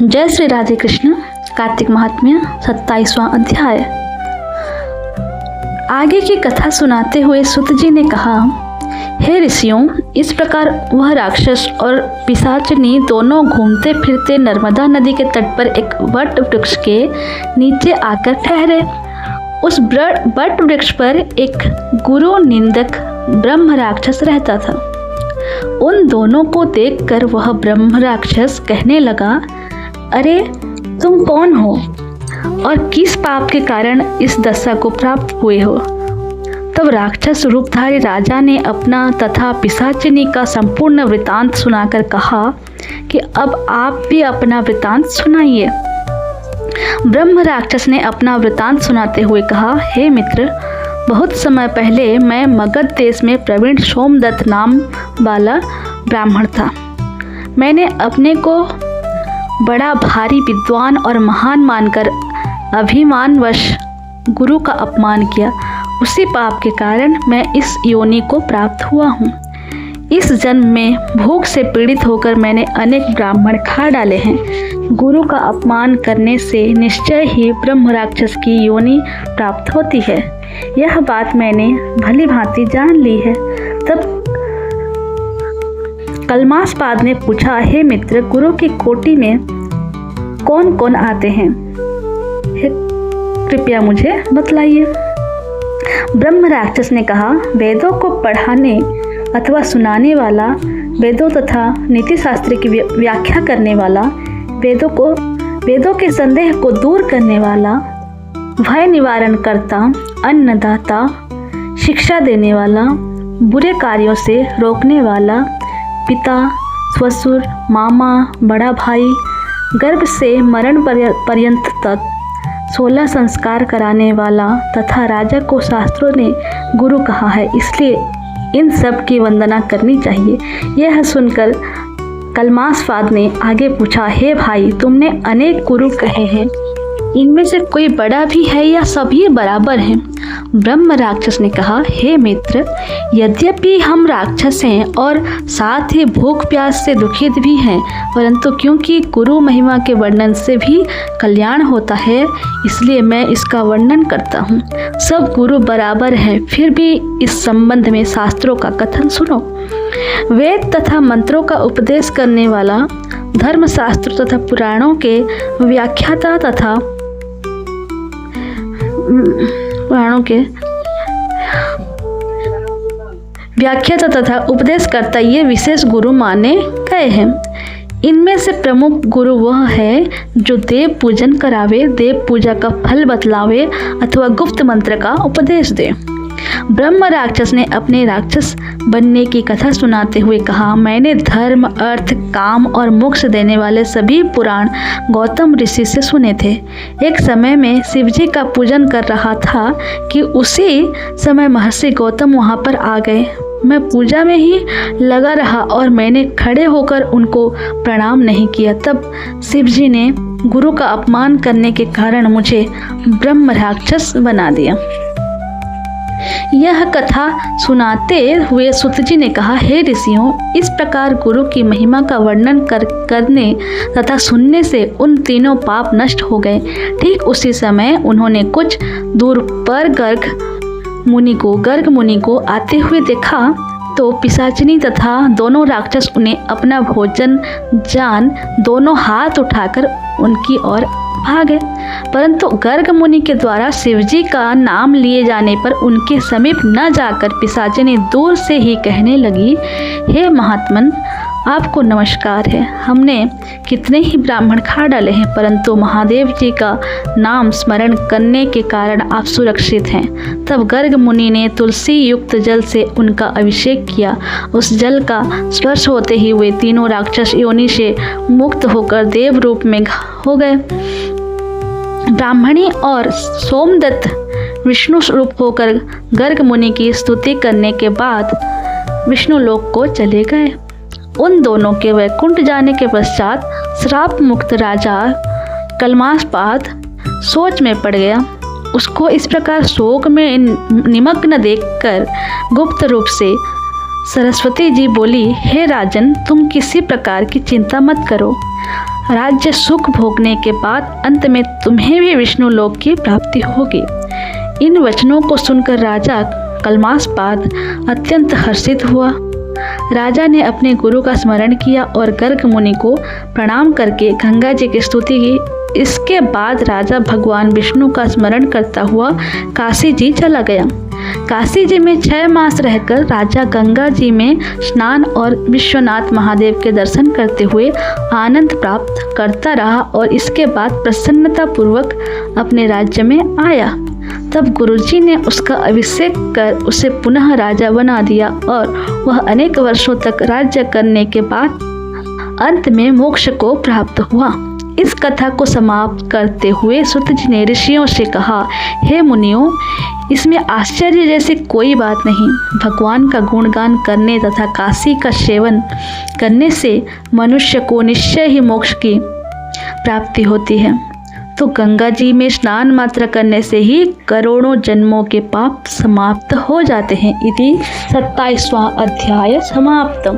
जय श्री राधे कृष्ण। कार्तिक महात्म्य 27वां अध्याय। आगे की कथा सुनाते हुए सूत जी ने कहा, हे ऋषियों, इस प्रकार वह राक्षस और पिशाचिनी दोनों घूमते फिरते नर्मदा नदी के तट पर एक वट वृक्ष के नीचे आकर ठहरे। उस वट वृक्ष पर एक गुरु निंदक ब्रह्म राक्षस रहता था। उन दोनों को देखकर वह ब्रह्म राक्षस कहने लगा, अरे तुम कौन हो और किस पाप के कारण इस दशा को प्राप्त हुए हो? तब राक्षस रूपधारी राजा ने अपना तथा पिशाचिनी का संपूर्ण वृतांत सुनाकर कहा कि अब आप भी अपना वृतांत सुनाइए। ब्रह्म राक्षस ने अपना वृतांत सुनाते हुए कहा, हे मित्र, बहुत समय पहले मैं मगध देश में प्रवीण सोमदत्त नाम वाला ब्राह्मण था। मैंने अपने को बड़ा भारी विद्वान और महान मानकर अभिमानवश गुरु का अपमान किया। उसी पाप के कारण मैं इस योनि को प्राप्त हुआ हूँ। इस जन्म में भूख से पीड़ित होकर मैंने अनेक ब्राह्मण खा डाले हैं। गुरु का अपमान करने से निश्चय ही ब्रह्म राक्षस की योनि प्राप्त होती है। यह बात मैंने भली भांति जान ली है। तब कलमासपाद ने पूछा, हे मित्र, गुरु की कोटि में कौन कौन आते हैं? कृपया मुझे बतलाइए। ब्रह्म राक्षस ने कहा, वेदों को पढ़ाने अथवा सुनाने वाला, वेदों तथा नीति शास्त्र की व्याख्या करने वाला, वेदों के संदेह को दूर करने वाला, भय निवारण करता, अन्नदाता, शिक्षा देने वाला, बुरे कार्यों से रोकने वाला, पिता, ससुर, मामा, बड़ा भाई, गर्भ से मरण पर्यंत तक 16 संस्कार कराने वाला तथा राजा को शास्त्रों ने गुरु कहा है, इसलिए इन सब की वंदना करनी चाहिए। यह सुनकर कलमासपाद ने आगे पूछा, हे भाई, तुमने अनेक गुरु कहे हैं, इनमें से कोई बड़ा भी है या सभी बराबर हैं? ब्रह्म राक्षस ने कहा, हे मित्र, यद्यपि हम राक्षस हैं और साथ ही भूख प्यास से दुखित भी हैं, परंतु क्योंकि गुरु महिमा के वर्णन से भी कल्याण होता है, इसलिए मैं इसका वर्णन करता हूँ। सब गुरु बराबर हैं, फिर भी इस संबंध में शास्त्रों का कथन सुनो। वेद तथा मंत्रों का उपदेश करने वाला, धर्मशास्त्र तथा पुराणों के व्याख्याता तथा उपदेश करता, ये विशेष गुरु माने गए हैं। इनमें से प्रमुख गुरु वह है जो देव पूजन करावे, देव पूजा का फल बतलावे अथवा गुप्त मंत्र का उपदेश दे। ब्रह्म राक्षस ने अपने राक्षस बनने की कथा सुनाते हुए कहा, मैंने धर्म, अर्थ, काम और मोक्ष देने वाले सभी पुराण गौतम ऋषि से सुने थे। एक समय में शिवजी का पूजन कर रहा था कि उसी समय महर्षि गौतम वहां पर आ गए। मैं पूजा में ही लगा रहा और मैंने खड़े होकर उनको प्रणाम नहीं किया। तब शिवजी ने गुरु का अपमान करने के कारण मुझे ब्रह्म राक्षस बना दिया। यह कथा सुनाते हुए सूत जी ने कहा, हे ऋषियों, इस प्रकार गुरु की महिमा का वर्णन करने तथा सुनने से उन तीनों पाप नष्ट हो गए। ठीक उसी समय उन्होंने कुछ दूर पर गर्ग मुनि को आते हुए देखा तो पिशाचिनी तथा दोनों राक्षस उन्हें अपना भोजन जान दोनों हाथ उठाकर उनकी ओर भागे। परंतु गर्ग मुनि के द्वारा शिवजी का नाम लिए जाने पर उनके समीप न जाकर पिशाचिनी दूर से ही कहने लगी, हे महात्मन, आपको नमस्कार है। हमने कितने ही ब्राह्मण खा डाले हैं, परंतु महादेव जी का नाम स्मरण करने के कारण आप सुरक्षित हैं। तब गर्ग मुनि ने तुलसी युक्त जल से उनका अभिषेक किया। उस जल का स्पर्श होते ही वे तीनों राक्षस योनि से मुक्त होकर देव रूप में हो गए। ब्राह्मणी और सोमदत्त विष्णु रूप होकर गर्ग मुनि की स्तुति करने के बाद विष्णु लोक को चले गए। उन दोनों के वैकुंठ जाने के पश्चात श्राप मुक्त राजा कलमासपाद सोच में पड़ गया। उसको इस प्रकार शोक में निमग्न देखकर गुप्त रूप से सरस्वती जी बोली, हे राजन, तुम किसी प्रकार की चिंता मत करो। राज्य सुख भोगने के बाद अंत में तुम्हें भी विष्णु लोक की प्राप्ति होगी। इन वचनों को सुनकर राजा कल्मासपाद अत्यंत हर्षित हुआ। राजा ने अपने गुरु का स्मरण किया और गर्ग मुनि को प्रणाम करके गंगा जी की स्तुति की। इसके बाद राजा भगवान विष्णु का स्मरण करता हुआ काशी जी चला गया। काशी जी में 6 मास रहकर राजा गंगा जी में स्नान और विश्वनाथ महादेव के दर्शन करते हुए आनंद प्राप्त करता रहा और इसके बाद प्रसन्नता पूर्वक अपने राज्य में आया। तब गुरुजी ने उसका अभिषेक कर उसे पुनः राजा बना दिया और वह अनेक वर्षों तक राज्य करने के बाद अंत में मोक्ष को प्राप्त हुआ। इस कथा को समाप्त करते हुए सूत जी ने ऋषियों से कहा, हे मुनियों, इसमें आश्चर्य जैसी कोई बात नहीं। भगवान का गुणगान करने तथा काशी का सेवन करने से मनुष्य को निश्चय ही मोक्ष की प्राप्ति होती है। तो गंगा जी में स्नान मात्र करने से ही करोड़ों जन्मों के पाप समाप्त हो जाते हैं। इति 27वां अध्याय समाप्त।